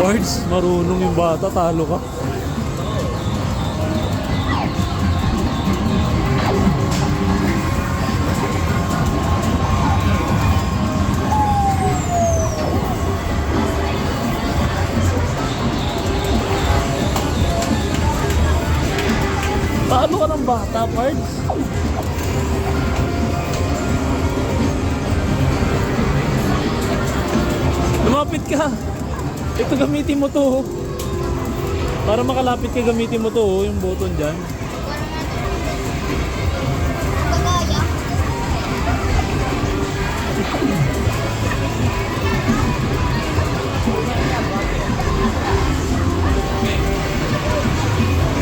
Pards, marunong yung bata, talo ka. Talo ka ng bata, Pards. Lumapit ka. Ito gamitin mo to. Para makalapit ka gamitin mo to, yung button dyan. Kagaya.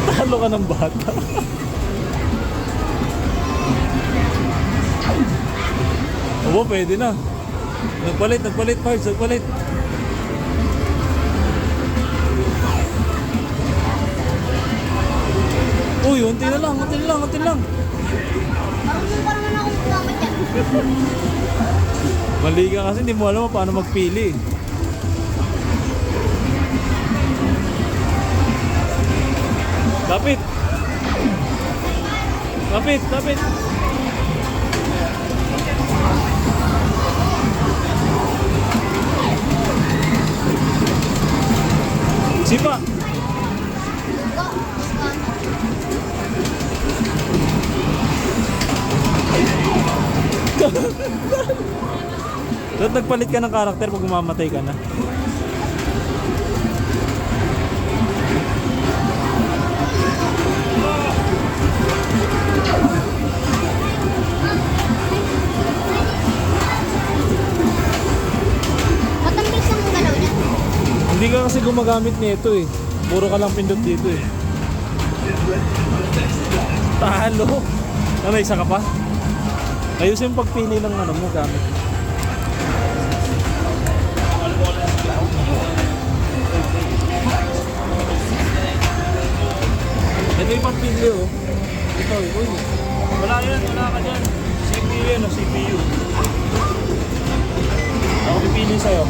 Talo ka ng bata. Oo, pwede na. Nagpalit, Pards, nagpalit. Uy, unti na lang. Parang naman akong kumama dyan. Mali ka kasi hindi mo alam paano magpili. Kapit. Sipa. Dapat nagpalit ka ng karakter pag umamatay ka na. Matamis ang galaw niya. Hindi ka kasi gumagamit nito eh. Puro ka lang pindot dito eh. Talo. Ano, isa ka pa? Ayusin yung pagpili ng ano mo gamit. Ito yung pagpili oh. Ito eh. Uy. Wala ka dyan. CPU yan o CPU. Ako pipili sa'yo.